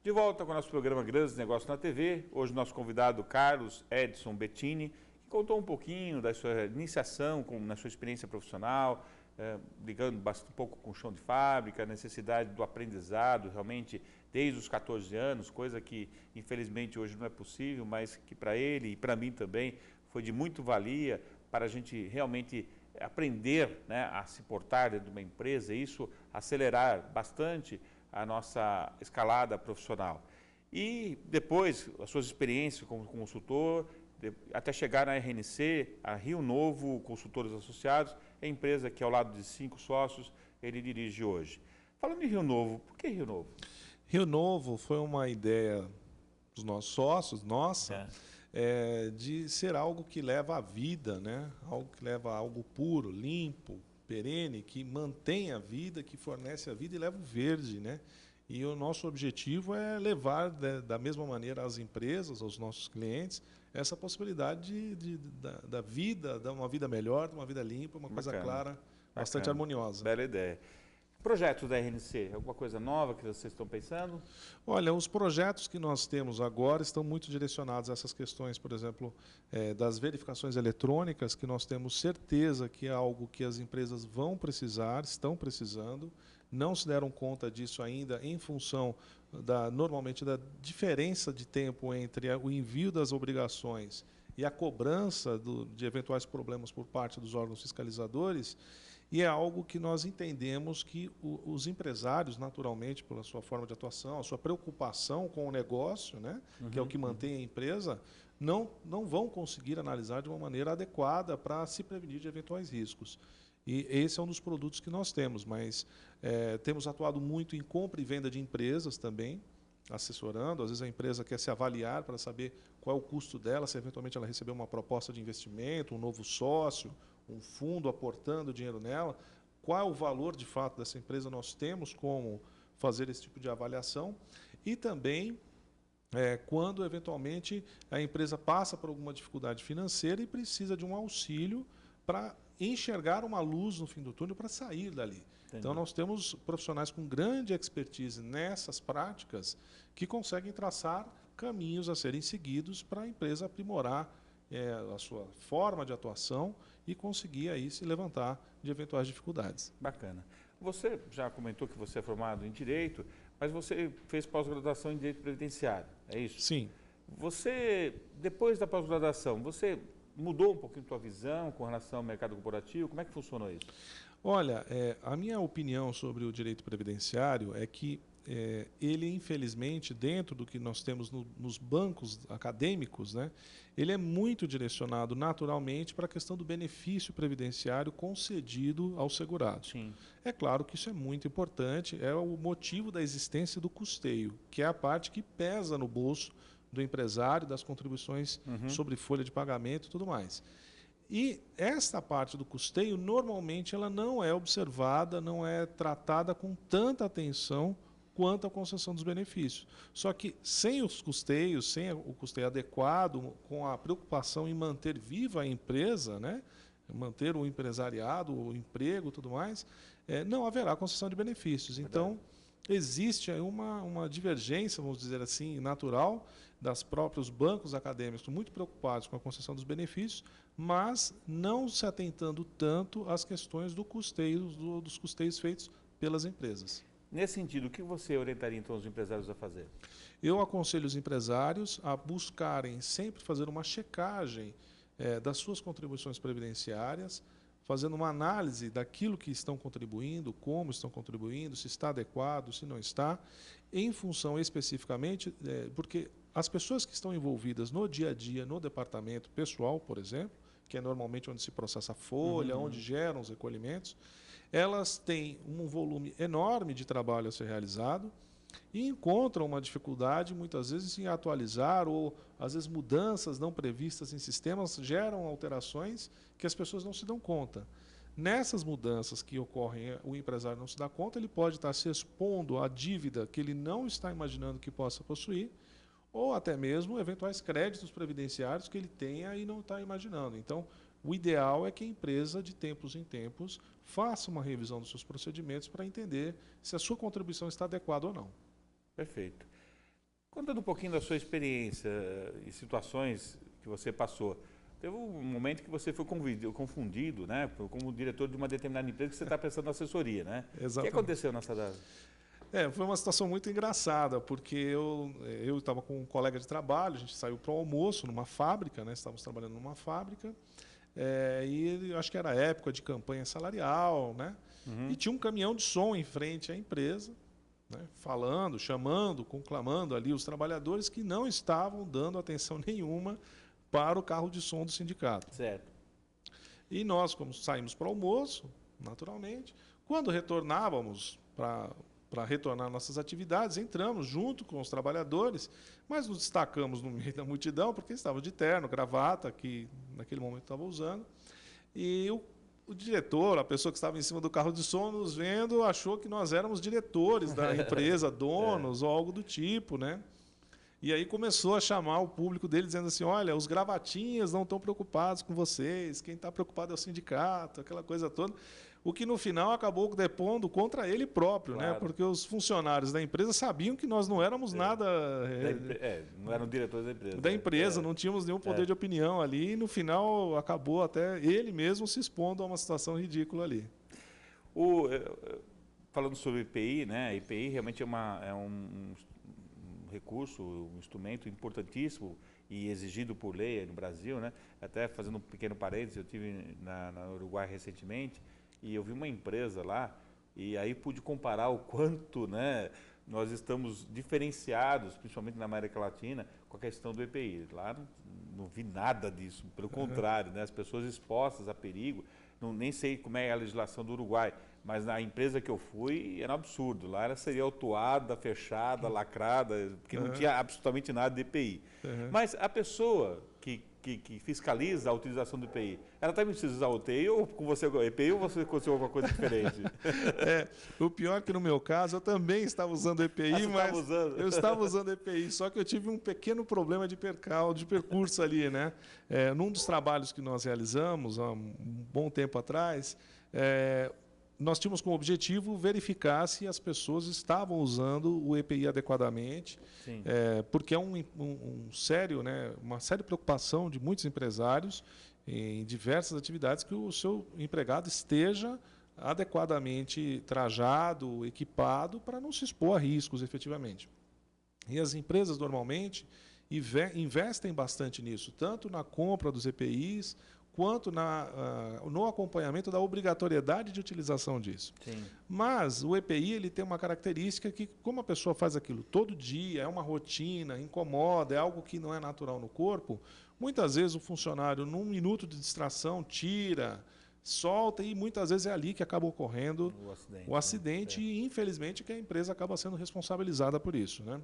De volta com o nosso programa Grandes Negócios na TV. Hoje nosso convidado Carlos Edson Bettini, que contou um pouquinho da sua iniciação na sua experiência profissional, ligando bastante, um pouco com o chão de fábrica, a necessidade do aprendizado, realmente desde os 14 anos, coisa que infelizmente hoje não é possível, mas que para ele e para mim também foi de muito valia para a gente realmente aprender, né, a se portar dentro de uma empresa e isso acelerar bastante a nossa escalada profissional. E depois, as suas experiências como consultor, até chegar na RNC, a Rio Novo Consultores Associados, é a empresa que ao lado de 5 sócios ele dirige hoje. Falando em Rio Novo, por que Rio Novo? Rio Novo foi uma ideia dos nossos sócios, de ser algo que leva à vida, né? Algo que leva a algo puro, limpo, perene, que mantém a vida, que fornece a vida e leva o verde, né? E o nosso objetivo é levar da mesma maneira às empresas, aos nossos clientes, essa possibilidade da vida, de uma vida melhor, de uma vida limpa, uma coisa clara, bastante harmoniosa. Bela ideia. Projetos da RNC, alguma coisa nova que vocês estão pensando? Olha, os projetos que nós temos agora estão muito direcionados a essas questões, por exemplo, das verificações eletrônicas, que nós temos certeza que é algo que as empresas vão precisar, estão precisando, não se deram conta disso ainda em função normalmente da diferença de tempo entre o envio das obrigações e a cobrança de eventuais problemas por parte dos órgãos fiscalizadores, e é algo que nós entendemos que os empresários, naturalmente, pela sua forma de atuação, a sua preocupação com o negócio, né, que é o que mantém a empresa, não vão conseguir analisar de uma maneira adequada para se prevenir de eventuais riscos. E esse é um dos produtos que nós temos, mas temos atuado muito em compra e venda de empresas também, assessorando. Às vezes a empresa quer se avaliar para saber qual é o custo dela, se eventualmente ela receber uma proposta de investimento, um novo sócio, um fundo aportando dinheiro nela, qual é o valor de fato dessa empresa, nós temos como fazer esse tipo de avaliação. E também quando eventualmente a empresa passa por alguma dificuldade financeira e precisa de um auxílio para enxergar uma luz no fim do túnel para sair dali. Entendi. Então nós temos profissionais com grande expertise nessas práticas que conseguem traçar caminhos a serem seguidos para a empresa aprimorar a sua forma de atuação e conseguir aí se levantar de eventuais dificuldades. Bacana. Você já comentou que você é formado em Direito, mas você fez pós-graduação em Direito Previdenciário, é isso? Sim. Você, depois da pós-graduação, você mudou um pouquinho a sua visão com relação ao mercado corporativo? Como é que funcionou isso? Olha, a minha opinião sobre o direito previdenciário é que ele, infelizmente, dentro do que nós temos nos bancos acadêmicos, né, ele é muito direcionado naturalmente para a questão do benefício previdenciário concedido ao segurado. Sim. É claro que isso é muito importante, é o motivo da existência do custeio, que é a parte que pesa no bolso do empresário, das contribuições sobre folha de pagamento e tudo mais. E esta parte do custeio, normalmente, ela não é observada, não é tratada com tanta atenção quanto a concessão dos benefícios. Só que sem os custeios, sem o custeio adequado, com a preocupação em manter viva a empresa, né, manter o empresariado, o emprego e tudo mais, não haverá concessão de benefícios. Então, existe uma divergência, vamos dizer assim, natural das próprios bancos acadêmicos muito preocupados com a concessão dos benefícios, mas não se atentando tanto às questões do custeio, dos custeios feitos pelas empresas. Nesse sentido, o que você orientaria então os empresários a fazer? Eu aconselho os empresários a buscarem sempre fazer uma checagem das suas contribuições previdenciárias, fazendo uma análise daquilo que estão contribuindo, como estão contribuindo, se está adequado, se não está, em função especificamente, porque as pessoas que estão envolvidas no dia a dia, no departamento pessoal, por exemplo, que é normalmente onde se processa a folha, onde geram os recolhimentos, elas têm um volume enorme de trabalho a ser realizado e encontram uma dificuldade, muitas vezes, em atualizar ou, às vezes, mudanças não previstas em sistemas geram alterações que as pessoas não se dão conta. Nessas mudanças que ocorrem, o empresário não se dá conta, ele pode estar se expondo à dívida que ele não está imaginando que possa possuir, ou até mesmo eventuais créditos previdenciários que ele tenha e não está imaginando. Então, o ideal é que a empresa, de tempos em tempos, faça uma revisão dos seus procedimentos para entender se a sua contribuição está adequada ou não. Perfeito. Contando um pouquinho da sua experiência e situações que você passou. Teve um momento que você foi confundido, né, como diretor de uma determinada empresa que você está prestando assessoria, né? Exatamente. O que aconteceu nessa data? Foi uma situação muito engraçada, porque eu estava com um colega de trabalho, a gente saiu para o almoço numa fábrica, né? Estávamos trabalhando numa fábrica, e acho que era época de campanha salarial, né? E tinha um caminhão de som em frente à empresa, né? Falando, chamando, conclamando ali os trabalhadores que não estavam dando atenção nenhuma para o carro de som do sindicato. Certo. E nós, como saímos para o almoço, naturalmente, quando retornávamos para retornar nossas atividades, entramos junto com os trabalhadores, mas nos destacamos no meio da multidão, porque estava de terno, gravata, que naquele momento estava usando, e o diretor, a pessoa que estava em cima do carro de som, nos vendo, achou que nós éramos diretores da empresa, donos ou algo do tipo, né? E aí começou a chamar o público dele, dizendo assim, olha, os gravatinhas não estão preocupados com vocês, quem está preocupado é o sindicato, aquela coisa toda. O que, no final, acabou depondo contra ele próprio, claro, né? Porque os funcionários da empresa sabiam que nós não éramos nada... não eram diretores da empresa. Da empresa, não tínhamos nenhum poder de opinião ali, e, no final, acabou até ele mesmo se expondo a uma situação ridícula ali. Falando sobre EPI, né? EPI realmente é um recurso, um instrumento importantíssimo e exigido por lei no Brasil, né? Até fazendo um pequeno parênteses, eu estive na Uruguai recentemente e eu vi uma empresa lá e aí pude comparar o quanto, né, nós estamos diferenciados, principalmente na América Latina, com a questão do EPI. Lá não vi nada disso, pelo contrário, né? As pessoas expostas a perigo. Nem sei como é a legislação do Uruguai, mas na empresa que eu fui era um absurdo. Lá seria autuada, fechada, lacrada, porque não tinha absolutamente nada de EPI. Mas a pessoa que fiscaliza a utilização do EPI, ela também precisa usar o EPI ou com você EPI ou você conseguiu alguma coisa diferente? O pior é que no meu caso eu também estava usando EPI, mas eu estava usando EPI, só que eu tive um pequeno problema de percurso ali, né? Num dos trabalhos que nós realizamos há um bom tempo atrás, nós tínhamos como objetivo verificar se as pessoas estavam usando o EPI adequadamente, porque é uma séria preocupação de muitos empresários em diversas atividades que o seu empregado esteja adequadamente trajado, equipado, para não se expor a riscos efetivamente. E as empresas normalmente investem bastante nisso, tanto na compra dos EPIs, quanto no acompanhamento da obrigatoriedade de utilização disso. Sim. Mas o EPI ele tem uma característica que, como a pessoa faz aquilo todo dia, é uma rotina, incomoda, é algo que não é natural no corpo, muitas vezes o funcionário, num minuto de distração, tira, solta, e muitas vezes é ali que acaba ocorrendo o acidente e, infelizmente, que a empresa acaba sendo responsabilizada por isso, né?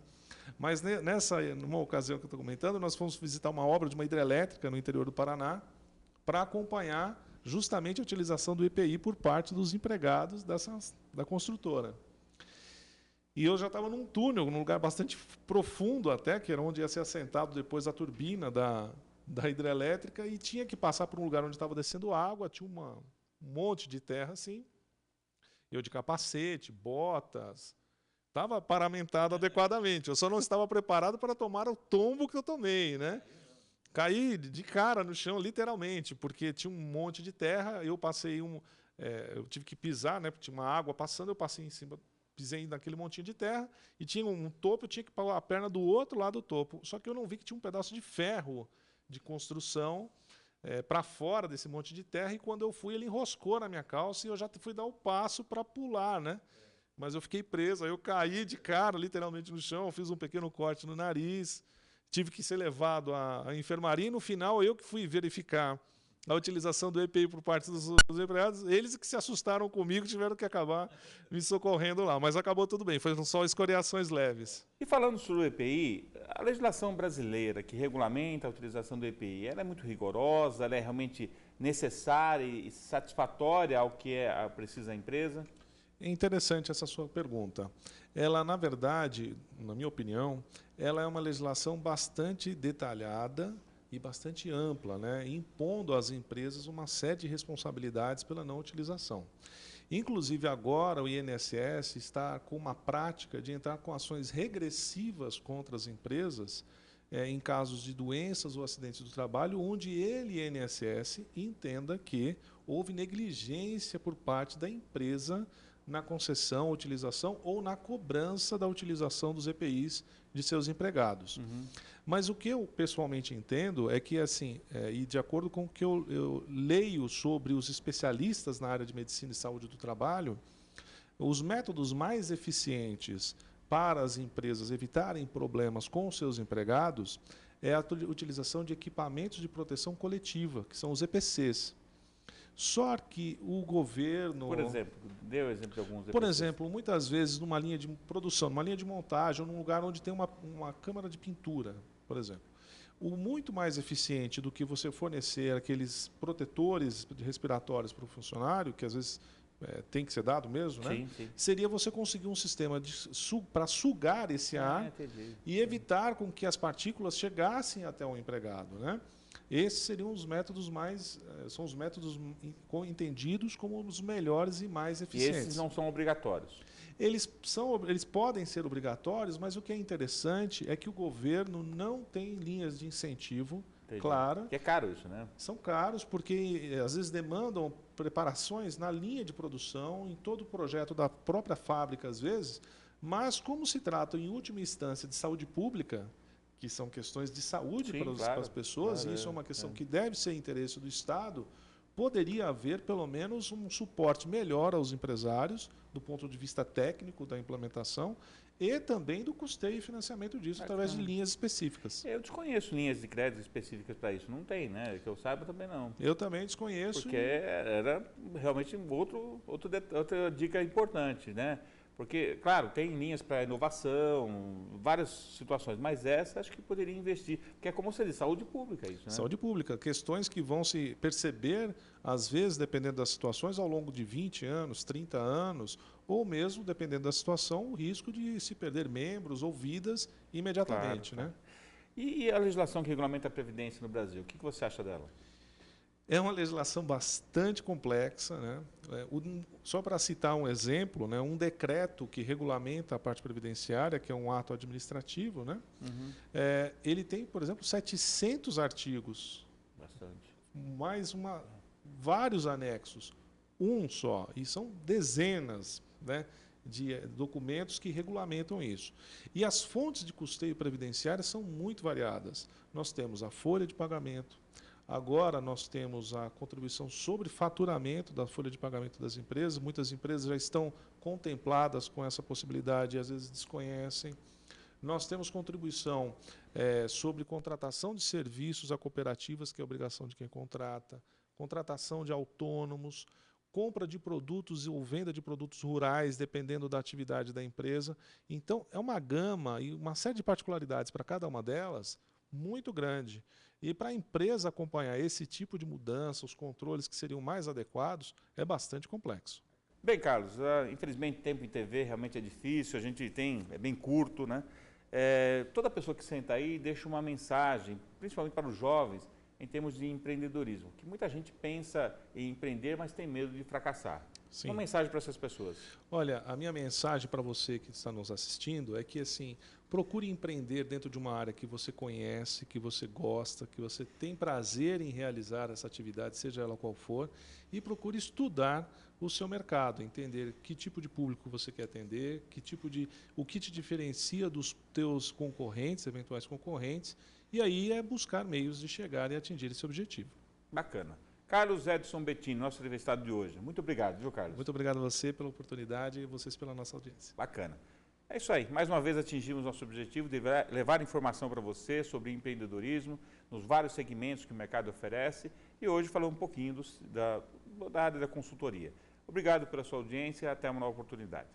Mas numa ocasião que eu estou comentando, nós fomos visitar uma obra de uma hidrelétrica no interior do Paraná, para acompanhar justamente a utilização do EPI por parte dos empregados da construtora. E eu já estava num túnel, num lugar bastante profundo até, que era onde ia ser assentado depois a turbina da hidrelétrica, e tinha que passar por um lugar onde estava descendo água, tinha um monte de terra assim, eu de capacete, botas, estava paramentado adequadamente, eu só não estava preparado para tomar o tombo que eu tomei, né? Caí de cara no chão, literalmente, porque tinha um monte de terra, eu passei eu tive que pisar, né, porque tinha uma água passando, eu passei em cima, pisei naquele montinho de terra, e tinha um topo, eu tinha que pôr a perna do outro lado do topo. Só que eu não vi que tinha um pedaço de ferro de construção para fora desse monte de terra, e quando eu fui, ele enroscou na minha calça, e eu já fui dar o passo para pular, né? Mas eu fiquei preso, aí eu caí de cara, literalmente, no chão, fiz um pequeno corte no nariz, tive que ser levado à enfermaria, e no final eu que fui verificar a utilização do EPI por parte dos empregados, eles que se assustaram comigo, tiveram que acabar me socorrendo lá. Mas acabou tudo bem, foram só escoriações leves. E falando sobre o EPI, a legislação brasileira que regulamenta a utilização do EPI, ela é muito rigorosa, ela é realmente necessária e satisfatória ao que precisa a empresa? É interessante essa sua pergunta. Ela, na verdade, na minha opinião, ela é uma legislação bastante detalhada e bastante ampla, né, impondo às empresas uma série de responsabilidades pela não utilização. Inclusive, agora o INSS está com uma prática de entrar com ações regressivas contra as empresas em casos de doenças ou acidentes do trabalho, onde ele, INSS, entenda que houve negligência por parte da empresa na concessão, utilização ou na cobrança da utilização dos EPIs de seus empregados. Mas o que eu pessoalmente entendo é que, assim, e de acordo com o que eu leio sobre os especialistas na área de medicina e saúde do trabalho, os métodos mais eficientes para as empresas evitarem problemas com seus empregados é a utilização de equipamentos de proteção coletiva, que são os EPCs. Só que o governo... Por exemplo, dê o exemplo de alguns EPCs. Por exemplo, muitas vezes numa linha de produção, numa linha de montagem, ou num lugar onde tem uma câmara de pintura, por exemplo. O muito mais eficiente do que você fornecer aqueles protetores respiratórios para o funcionário, que às vezes tem que ser dado mesmo, né? Sim. Seria você conseguir um sistema para sugar esse ar e evitar com que as partículas chegassem até o empregado, né? Esses seriam os métodos são os métodos entendidos como os melhores e mais eficientes. E esses não são obrigatórios? Eles podem ser obrigatórios, mas o que é interessante é que o governo não tem linhas de incentivo claras. Que é caro isso, né? São caros porque às vezes demandam preparações na linha de produção, em todo o projeto da própria fábrica às vezes, mas como se trata em última instância de saúde pública, que são questões de saúde para as pessoas, e isso é uma questão que deve ser interesse do Estado, poderia haver pelo menos um suporte melhor aos empresários, do ponto de vista técnico da implementação, e também do custeio e financiamento disso através de linhas específicas. Eu desconheço linhas de crédito específicas para isso. Não tem, né? Que eu saiba também não. Eu também desconheço. Porque era realmente outra dica importante, né? Porque, claro, tem linhas para inovação, várias situações, mas essa acho que poderia investir, porque é como você diz, saúde pública isso, né? Saúde pública, questões que vão se perceber, às vezes, dependendo das situações, ao longo de 20 anos, 30 anos, ou mesmo, dependendo da situação, o risco de se perder membros ou vidas imediatamente, Claro. né? E a legislação que regulamenta a Previdência no Brasil, o que você acha dela? É uma legislação bastante complexa, né? Só para citar um exemplo, né? Um decreto que regulamenta a parte previdenciária, que é um ato administrativo, né? Ele tem, por exemplo, 700 artigos. Bastante. Mais vários anexos. Um só. E são dezenas, né, de documentos que regulamentam isso. E as fontes de custeio previdenciário são muito variadas. Nós temos a folha de pagamento. Agora nós temos a contribuição sobre faturamento da folha de pagamento das empresas. Muitas empresas já estão contempladas com essa possibilidade e às vezes desconhecem. Nós temos contribuição sobre contratação de serviços a cooperativas, que é a obrigação de quem contrata, contratação de autônomos, compra de produtos ou venda de produtos rurais, dependendo da atividade da empresa. Então, é uma gama e uma série de particularidades para cada uma delas muito grande. E para a empresa acompanhar esse tipo de mudança, os controles que seriam mais adequados, é bastante complexo. Bem, Carlos, infelizmente tempo em TV realmente é difícil, é bem curto, né? Toda pessoa que senta aí deixa uma mensagem, principalmente para os jovens, em termos de empreendedorismo, que muita gente pensa em empreender, mas tem medo de fracassar. Sim. Uma mensagem para essas pessoas. Olha, a minha mensagem para você que está nos assistindo é que, assim, procure empreender dentro de uma área que você conhece, que você gosta, que você tem prazer em realizar essa atividade, seja ela qual for, e procure estudar o seu mercado, entender que tipo de público você quer atender, o que te diferencia dos teus concorrentes, eventuais concorrentes, e aí é buscar meios de chegar e atingir esse objetivo. Bacana. Carlos Edson Bettini, nosso entrevistado de hoje. Muito obrigado, viu, Carlos? Muito obrigado a você pela oportunidade e vocês pela nossa audiência. Bacana. É isso aí. Mais uma vez atingimos nosso objetivo de levar informação para você sobre empreendedorismo, nos vários segmentos que o mercado oferece, e hoje falamos um pouquinho da área da consultoria. Obrigado pela sua audiência e até uma nova oportunidade.